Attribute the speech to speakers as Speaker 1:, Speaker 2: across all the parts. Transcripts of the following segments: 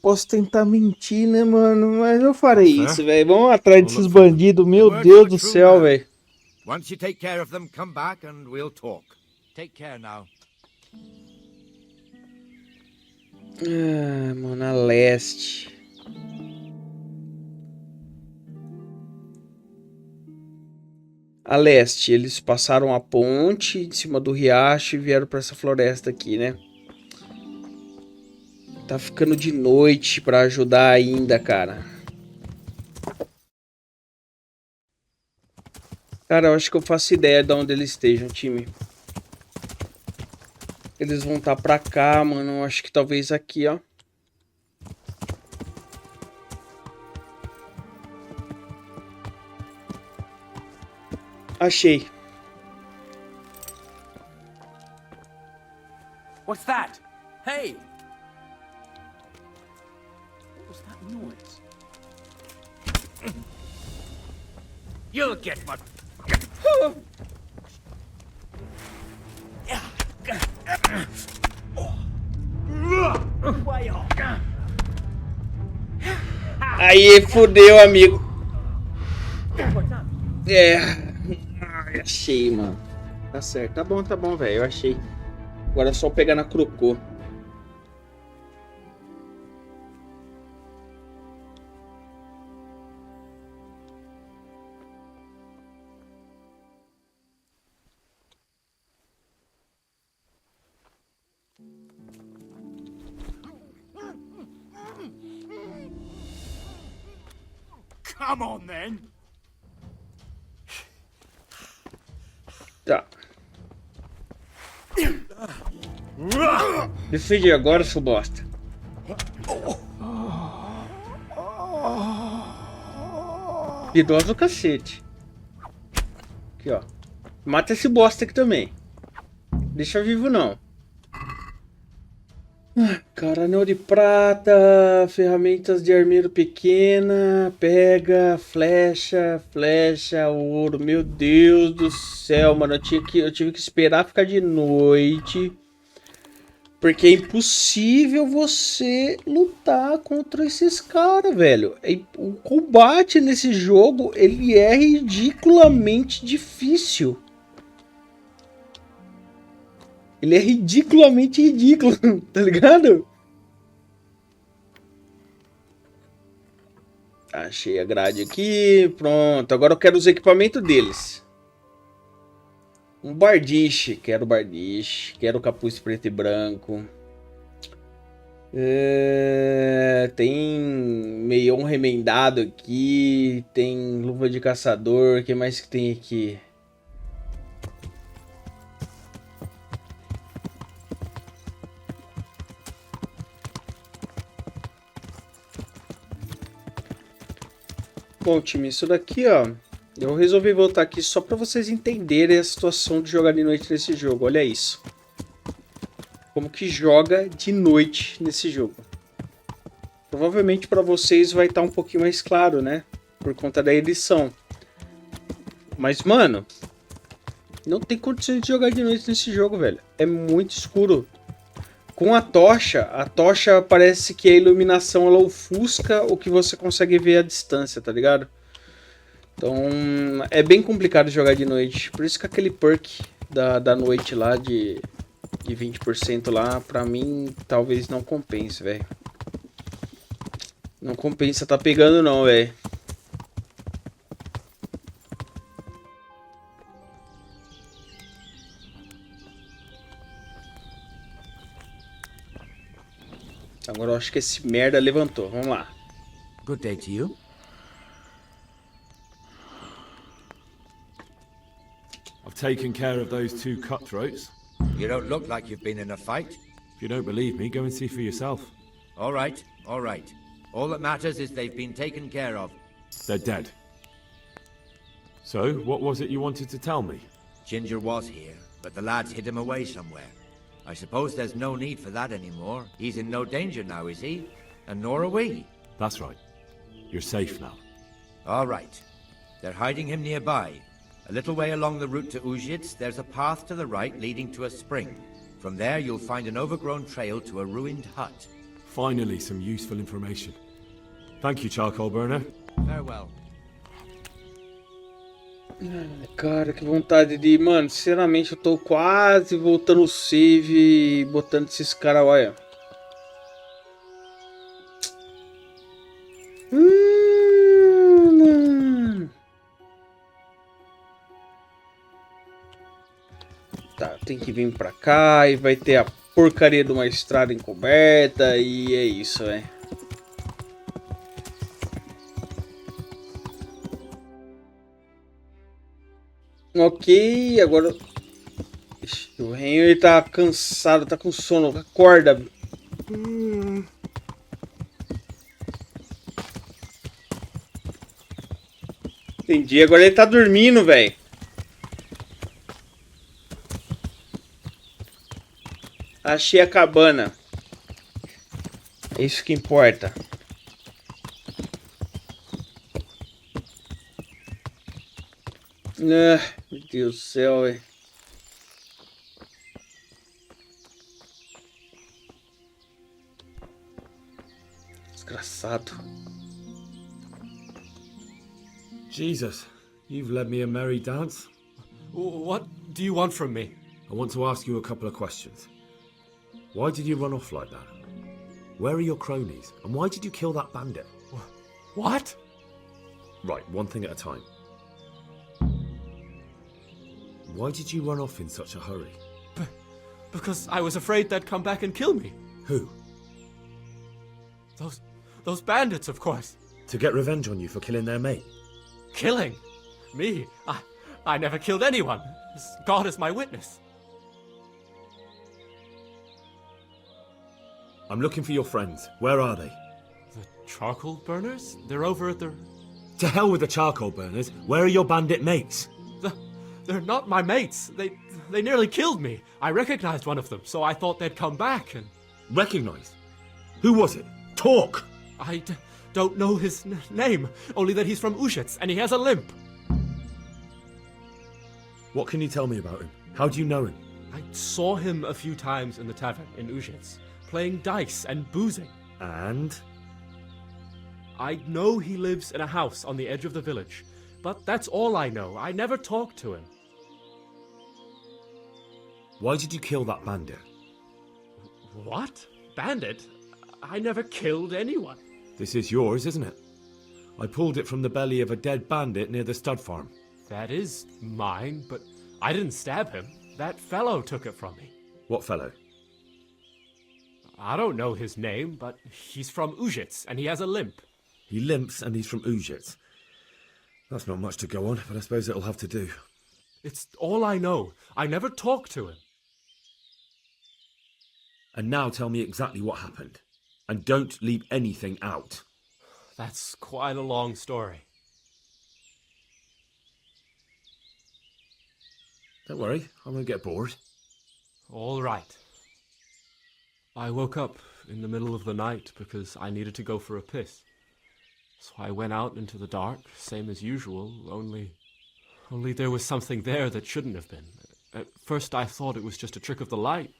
Speaker 1: posso tentar mentir, né, mano? Mas eu farei isso, velho. Vamos atrás desses bandidos, meu Deus do céu, velho.
Speaker 2: Once you take care of them, come back and we'll talk. Take care now.
Speaker 1: Ah, mano, a leste. A leste, eles passaram a ponte em cima do riacho e vieram pra essa floresta aqui, né? Tá ficando de noite pra ajudar ainda, cara. Cara, eu acho que eu faço ideia de onde eles estejam, time. Eles vão estar pra cá, mano. Eu acho que talvez aqui, ó. Achei.
Speaker 3: What's that? Hey! What was that noise?
Speaker 2: You'll get what...
Speaker 3: Way off.
Speaker 1: Aí, fudeu, amigo.
Speaker 3: What's that?
Speaker 1: É. Ai, achei, mano. Tá certo. Tá bom, velho. Eu achei. Agora é só pegar na crocô.
Speaker 3: Come on, then.
Speaker 1: Tá. Decide agora, seu bosta. Idoso cacete. Aqui, ó. Mata esse bosta aqui também. Deixa vivo, não. Cara, anel de prata, ferramentas de armeiro pequena, pega, flecha, ouro. Meu Deus do céu, mano. Eu tive que esperar ficar de noite. Porque é impossível você lutar contra esses caras, velho. O combate nesse jogo, ele é ridiculamente difícil. Ele é ridiculamente ridículo, tá ligado? Achei a grade aqui, pronto. Agora eu quero os equipamentos deles. Um bardiche, quero bardiche. Quero capuz preto e branco. Tem meião remendado aqui. Tem luva de caçador. O que mais que tem aqui? Bom, time, isso daqui, ó. Eu resolvi voltar aqui só para vocês entenderem a situação de jogar de noite nesse jogo. Olha isso. Como que joga de noite nesse jogo. Provavelmente para vocês vai estar um pouquinho mais claro, né? Por conta da edição. Mas, mano, não tem condições de jogar de noite nesse jogo, velho. É muito escuro. Com a tocha parece que a iluminação ela ofusca o que você consegue ver à distância, tá ligado? Então é bem complicado jogar de noite. Por isso que aquele perk da noite lá de 20% lá, pra mim, talvez não compense, velho. Não compensa tá pegando não, velho. Agora eu acho que esse merda levantou. Vamos lá.
Speaker 2: Good day to you.
Speaker 4: I've taken care of those two cutthroats.
Speaker 2: You don't look like you've been in a fight.
Speaker 4: If you don't believe me, go and see for yourself.
Speaker 2: All right, all right. All that matters is they've been taken care of.
Speaker 4: They're dead. So, what was it you wanted to tell me?
Speaker 2: Ginger was here, but the lads hid him away somewhere. I suppose there's no need for that anymore. He's in no danger now, is he? And nor are we.
Speaker 4: That's right. You're safe now.
Speaker 2: All right. They're hiding him nearby. A little way along the route to Uzhitz, there's a path to the right leading to a spring. From there, you'll find an overgrown trail to a ruined hut.
Speaker 4: Finally, some useful information. Thank you, charcoal burner.
Speaker 2: Farewell.
Speaker 1: Cara, que vontade de... Mano, sinceramente, eu tô quase voltando o save e botando esses caras, olha. Mano. Tá, tem que vir pra cá e vai ter a porcaria de uma estrada encoberta e é isso, velho. Ok, agora... Ixi, o Henry tá cansado, tá com sono, acorda. Entendi, agora ele tá dormindo, velho. Achei a cabana. É isso que importa. Ah, meu Deus do céu, velho. Desgraçado.
Speaker 4: Jesus, you've led me a merry dance.
Speaker 5: What do you want from me?
Speaker 4: I want to ask you a couple of questions. Why did you run off like that? Where are your cronies? And why did you kill that bandit?
Speaker 5: What?
Speaker 4: Right, one thing at a time. Why did you run off in such a hurry?
Speaker 5: Because I was afraid they'd come back and kill me.
Speaker 4: Who?
Speaker 5: Those bandits, of course.
Speaker 4: To get revenge on you for killing their mate?
Speaker 5: Killing? Me? I never killed anyone. God is my witness.
Speaker 4: I'm looking for your friends. Where are they?
Speaker 5: The charcoal burners? They're over at the...
Speaker 4: To hell with the charcoal burners. Where are your bandit mates?
Speaker 5: They're not my mates. They nearly killed me. I recognized one of them, so I thought they'd come back and...
Speaker 4: Recognize? Who was it? Talk!
Speaker 5: I don't know his name, only that he's from Uzhitz and he has a limp.
Speaker 4: What can you tell me about him? How do you know him?
Speaker 5: I saw him a few times in the tavern in Uzhitz, playing dice and boozing.
Speaker 4: And?
Speaker 5: I know he lives in a house on the edge of the village, but that's all I know. I never talked to him.
Speaker 4: Why did you kill that bandit?
Speaker 5: What? Bandit? I never killed anyone.
Speaker 4: This is yours, isn't it? I pulled it from the belly of a dead bandit near the stud farm.
Speaker 5: That is mine, but I didn't stab him. That fellow took it from me.
Speaker 4: What fellow?
Speaker 5: I don't know his name, but he's from Uzhitz and he has a limp.
Speaker 4: He limps and he's from Uzhitz. That's not much to go on, but I suppose it'll have to do.
Speaker 5: It's all I know. I never talked to him.
Speaker 4: And now tell me exactly what happened. And don't leave anything out.
Speaker 5: That's quite a long story.
Speaker 4: Don't worry, I won't get bored.
Speaker 5: All right. I woke up in the middle of the night because I needed to go for a piss. So I went out into the dark, same as usual, only there was something there that shouldn't have been. At first I thought it was just a trick of the light,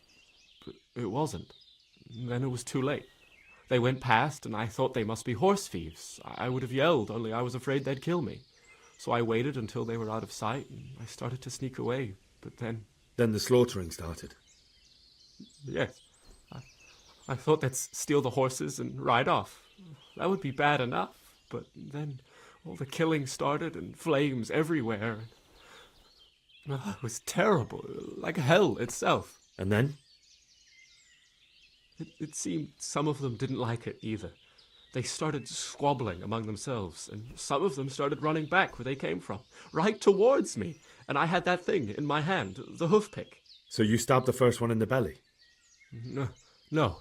Speaker 5: but it wasn't. Then it was too late. They went past and I thought they must be horse thieves. I would have yelled, only I was afraid they'd kill me. So I waited until they were out of sight and I started to sneak away, but then...
Speaker 4: Then the slaughtering started.
Speaker 5: Yes. I thought they'd steal the horses and ride off. That would be bad enough, but then all the killing started and flames everywhere. It was terrible, like hell itself.
Speaker 4: And then?
Speaker 5: It seemed some of them didn't like it either. They started squabbling among themselves, and some of them started running back where they came from, right towards me. And I had that thing in my hand, the hoof pick.
Speaker 4: So you stabbed the first one in the belly?
Speaker 5: No.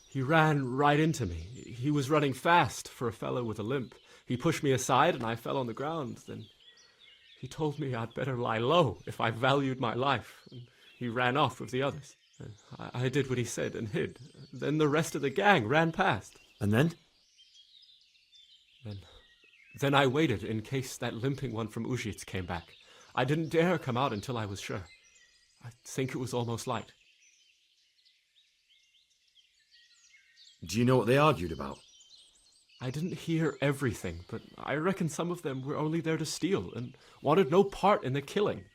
Speaker 5: He ran right into me. He was running fast for a fellow with a limp. He pushed me aside and I fell on the ground. Then he told me I'd better lie low if I valued my life. And he ran off with the others. I did what he said and hid. Then the rest of the gang ran past.
Speaker 4: And then?
Speaker 5: Then I waited in case that limping one from Uzhitz came back. I didn't dare come out until I was sure. I think it was almost light.
Speaker 4: Do you know what they argued about?
Speaker 5: I didn't hear everything, but I reckon some of them were only there to steal and wanted no part in the killing.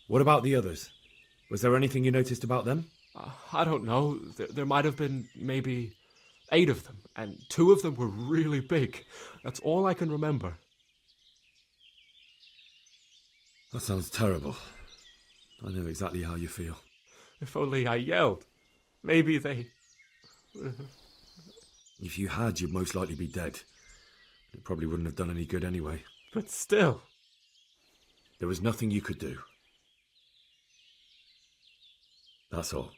Speaker 4: What about the others? Was there anything you noticed about them?
Speaker 5: I don't know. There might have been maybe 8 of them, and 2 of them were really big. That's all I can remember.
Speaker 4: That sounds terrible. I know exactly how you feel.
Speaker 5: If only I yelled. Maybe they...
Speaker 4: If you had, you'd most likely be dead. It probably wouldn't have done any good anyway.
Speaker 5: But still...
Speaker 4: There was nothing you could do. That's all.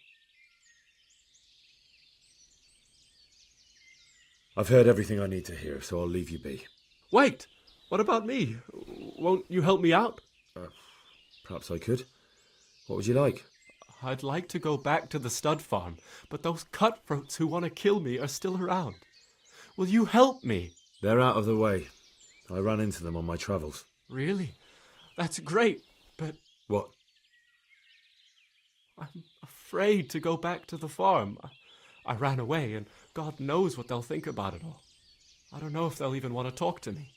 Speaker 4: I've heard everything I need to hear, so I'll leave you be.
Speaker 5: Wait! What about me? Won't you help me out?
Speaker 4: Perhaps I could. What would you like?
Speaker 5: I'd like to go back to the stud farm, but those cutthroats who want to kill me are still around. Will you help me?
Speaker 4: They're out of the way. I ran into them on my travels.
Speaker 5: Really? That's great, but
Speaker 4: What?
Speaker 5: I'm afraid to go back to the farm. I ran away, and God knows what they'll think about it all. I don't know if they'll even want to talk to me.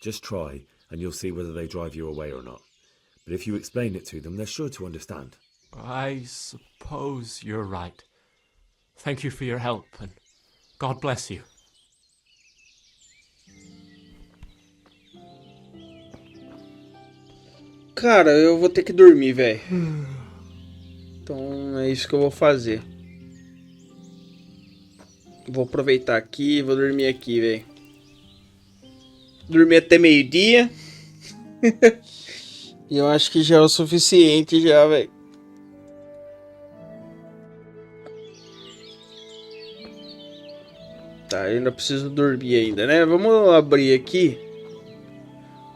Speaker 4: Just try, and you'll see whether they drive you away or not. But if you explain it to them, they're sure to understand.
Speaker 5: I suppose you're right. Thank you for your help, and God bless you.
Speaker 1: Cara, eu vou ter que dormir, velho. Então é isso que eu vou fazer. Vou aproveitar aqui, vou dormir aqui, velho. Dormir até meio-dia. E eu acho que já é o suficiente já, velho. Tá, eu ainda preciso dormir ainda, né? Vamos abrir aqui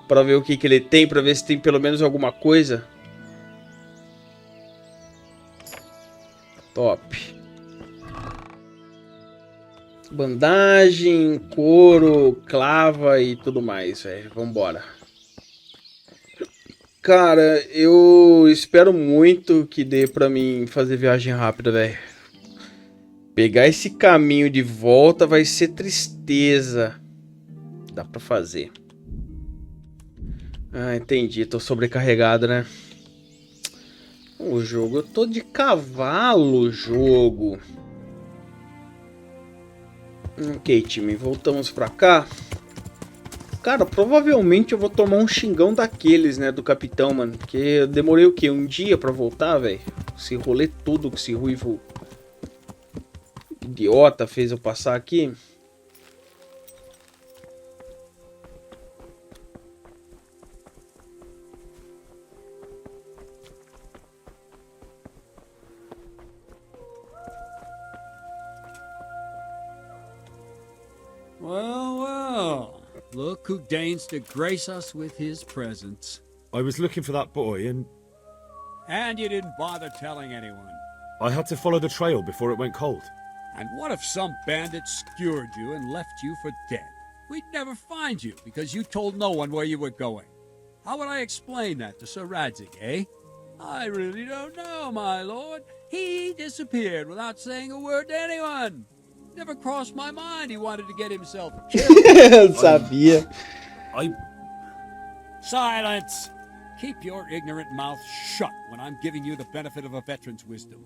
Speaker 1: para ver o que ele tem, para ver se tem pelo menos alguma coisa. Top. Bandagem, couro, clava e tudo mais, velho. Vambora. Cara, eu espero muito que dê pra mim fazer viagem rápida, velho. Pegar esse caminho de volta vai ser tristeza. Dá pra fazer. Ah, entendi. Tô sobrecarregado, né? O jogo. Eu tô de cavalo, jogo. Ok, time. Voltamos pra cá. Cara, provavelmente eu vou tomar um xingão daqueles, né? Do capitão, mano. Porque eu demorei o quê? Um dia pra voltar, velho? Esse rolê tudo que esse ruivo idiota fez eu passar aqui.
Speaker 6: Well, well. Look who deigns to grace us with his presence.
Speaker 4: I was looking for that boy, and
Speaker 6: And you didn't bother telling anyone.
Speaker 4: I had to follow the trail before it went cold.
Speaker 6: And what if some bandit skewered you and left you for dead? We'd never find you because you told no one where you were going. How would I explain that to Sir Radzig, eh? I really don't know, my lord. He disappeared without saying a word to anyone. Never crossed my mind he wanted to get himself killed.
Speaker 1: Eu sabia.
Speaker 6: Silence! Keep your ignorant mouth shut when I'm giving you the benefit of a veteran's wisdom.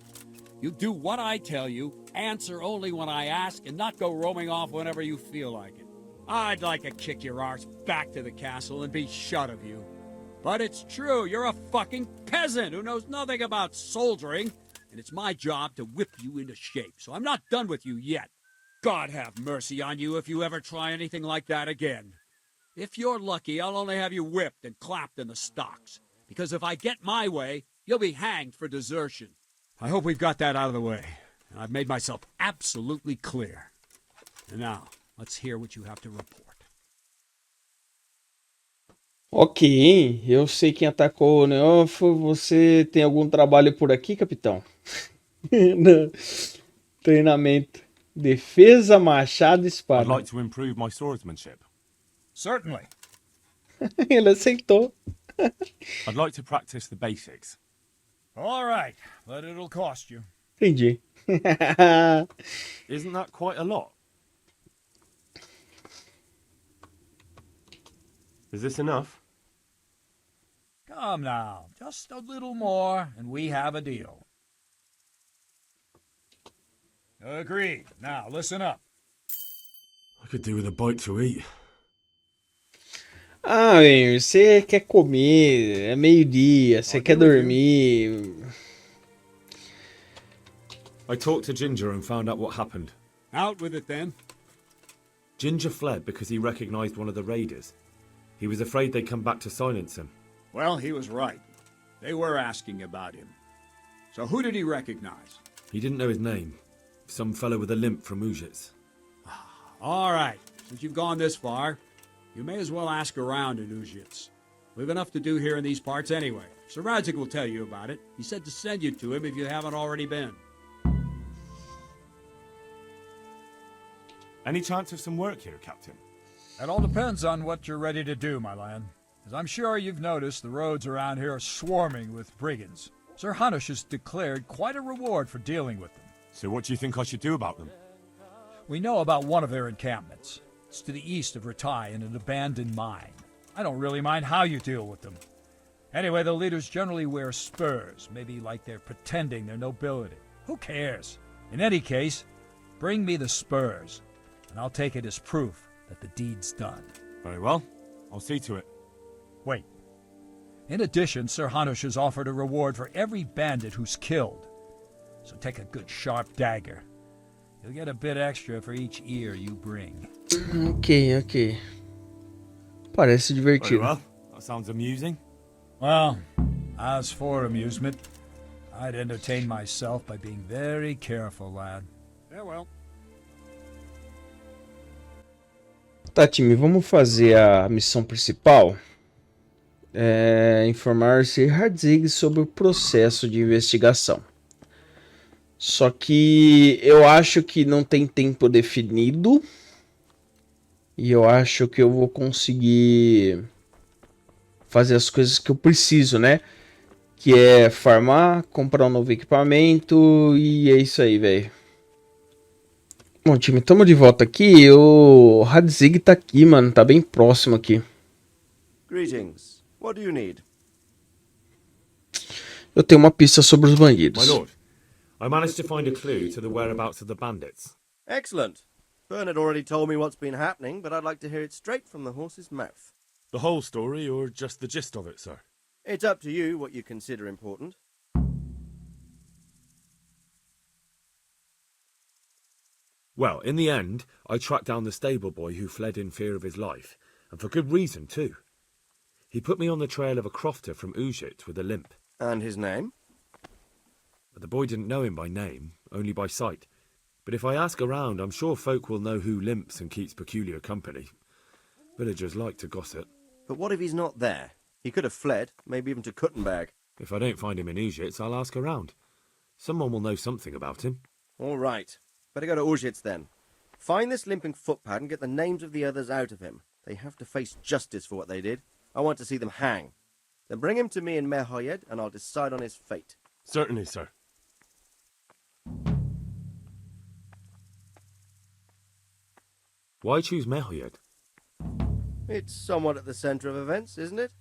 Speaker 6: You do what I tell you, answer only when I ask, and not go roaming off whenever you feel like it. I'd like to kick your arse back to the castle and be shut of you. But it's true, you're a fucking peasant who knows nothing about soldiering, and it's my job to whip you into shape, so I'm not done with you yet. God have mercy on you if you ever try anything like that again. If you're lucky, I'll only have you whipped and clapped in the stocks, because if I get my way, you'll be hanged for desertion. I hope we've got that out of the way, and I've made myself absolutely clear. And now, let's hear what you have to report.
Speaker 1: Ok, eu sei quem atacou o Neofo. Você tem algum trabalho por aqui, capitão? Não. Treinamento. Defesa, machado e espada.
Speaker 7: I'd like to improve my swordsmanship.
Speaker 3: Certainly.
Speaker 1: Ele aceitou.
Speaker 7: I'd like to practice the basics.
Speaker 3: All right, but it'll cost you.
Speaker 1: Entendi.
Speaker 7: Isn't that quite a lot? Is this enough?
Speaker 3: Come now, just a little more, and we have a deal. Agreed. Now, listen up.
Speaker 4: I could do with a bite to eat.
Speaker 1: Ah, velho, você quer comer, é meio-dia, você quer dormir.
Speaker 4: I talked to Ginger and found out what happened.
Speaker 6: Out with it then.
Speaker 4: Ginger fled because he recognized one of the raiders. He was afraid they'd come back to silence him.
Speaker 6: Well, he was right. They were asking about him. So who did he recognize?
Speaker 4: He didn't know his name. Some fellow with a limp from Ujits.
Speaker 6: All right, since you've gone this far, you may as well ask around in Ujits. We've enough to do here in these parts anyway. Sir Radzik will tell you about it. He said to send you to him if you haven't already been.
Speaker 7: Any chance of some work here, Captain?
Speaker 3: That all depends on what you're ready to do, my lad. As I'm sure you've noticed, the roads around here are swarming with brigands. Sir Hanush has declared quite a reward for dealing with them.
Speaker 7: So what do you think I should do about them?
Speaker 3: We know about one of their encampments. It's to the east of Ratai in an abandoned mine. I don't really mind how you deal with them. Anyway, the leaders generally wear spurs, maybe like they're pretending they're nobility. Who cares? In any case, bring me the spurs, and I'll take it as proof that the deed's done.
Speaker 7: Very well. I'll see to it.
Speaker 3: Wait. In addition, Sir Hanush has offered a reward for every bandit who's killed. So take a good sharp dagger. You'll get a bit extra for each ear you bring.
Speaker 1: Ok. Parece
Speaker 7: Very
Speaker 1: divertido.
Speaker 7: well. That sounds amusing.
Speaker 3: Well, as for amusement, I'd entertain myself by being very careful, lad.
Speaker 6: Farewell.
Speaker 1: Tá, time, vamos fazer a missão principal. Informar Sir Radzig sobre o processo de investigação. Só que eu acho que não tem tempo definido. E eu acho que eu vou conseguir fazer as coisas que eu preciso, né? Que é farmar, comprar um novo equipamento e é isso aí, velho. Bom, time, estamos de volta aqui. O Radzig tá aqui, mano. Tá bem próximo aqui.
Speaker 8: Greetings. What do you need?
Speaker 1: Eu tenho uma pista sobre os
Speaker 4: My
Speaker 1: bandidos.
Speaker 4: lord, I managed to find a clue to the whereabouts of the bandits.
Speaker 8: Excellent. Bernard already told me what's been happening, but I'd like to hear it straight from the horse's mouth.
Speaker 7: The whole story or just the gist of it, sir?
Speaker 8: It's up to you what you consider important.
Speaker 4: Well, in the end, I tracked down the stable boy who fled in fear of his life, and for good reason too. He put me on the trail of a crofter from Ujit with a limp.
Speaker 8: And his name?
Speaker 4: But the boy didn't know him by name, only by sight. But if I ask around, I'm sure folk will know who limps and keeps peculiar company. Villagers like to gossip.
Speaker 8: But what if he's not there? He could have fled, maybe even to Kuttenberg.
Speaker 4: If I don't find him in Ujits, I'll ask around. Someone will know something about him.
Speaker 8: All right. Better go to Auschwitz then. Find this limping footpad and get the names of the others out of him. They have to face justice for what they did. I want to see them hang. Then bring him to me in Merhoyed and I'll decide on his fate.
Speaker 7: Certainly, sir.
Speaker 4: Why choose Mehoyed?
Speaker 8: It's somewhat at the centre of events, isn't it?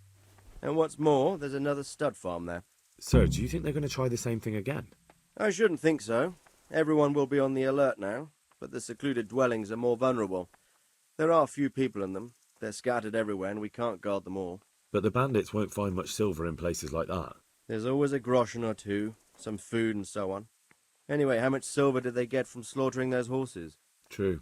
Speaker 8: And what's more, there's another stud farm there.
Speaker 4: Sir, do you think they're going to try the same thing again?
Speaker 8: I shouldn't think so. Everyone will be on the alert now, but the secluded dwellings are more vulnerable. There are few people in them. They're scattered everywhere and we can't guard them all.
Speaker 4: But the bandits won't find much silver in places like that.
Speaker 8: There's always a groschen or two, some food and so on. Anyway, how much silver did they get from slaughtering those horses?
Speaker 4: True.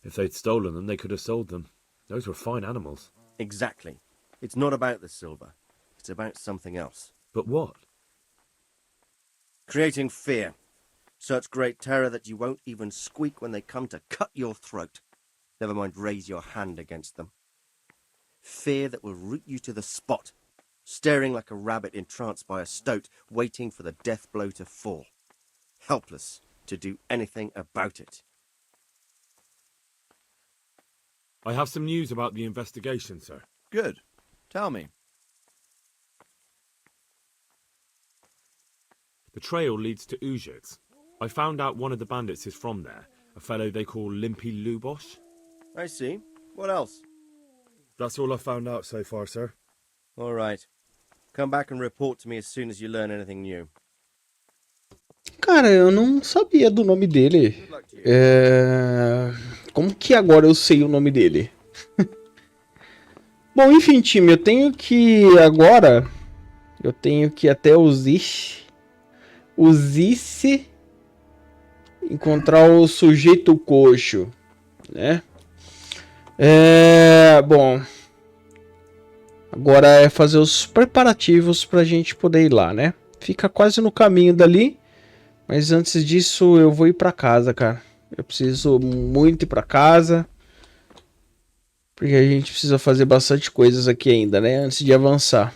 Speaker 4: If they'd stolen them, they could have sold them. Those were fine animals.
Speaker 8: Exactly. It's not about the silver. It's about something else.
Speaker 4: But what?
Speaker 8: Creating fear. Such great terror that you won't even squeak when they come to cut your throat. Never mind raise your hand against them. Fear that will root you to the spot, staring like a rabbit entranced by a stoat, waiting for the death blow to fall. Helpless to do anything about it.
Speaker 4: I have some news about the investigation, sir.
Speaker 8: Good. Tell me.
Speaker 4: The trail leads to Uzhitz. I found out one of the bandits is from there, a fellow they call Limpy Lubosh.
Speaker 8: I see. What else?
Speaker 7: That's all I found out so far, sir.
Speaker 8: All right. Come back and report to me as soon as you learn anything new.
Speaker 1: Cara, eu não sabia do nome dele. Como que agora eu sei o nome dele? Bom, enfim, time, eu tenho que agora... Eu tenho que ir até os esse encontrar o sujeito coxo, né? Bom, agora é fazer os preparativos pra gente poder ir lá, né? Fica quase no caminho dali, mas antes disso eu vou ir pra casa, cara. Eu preciso muito ir pra casa, porque a gente precisa fazer bastante coisas aqui ainda, né? Antes de avançar.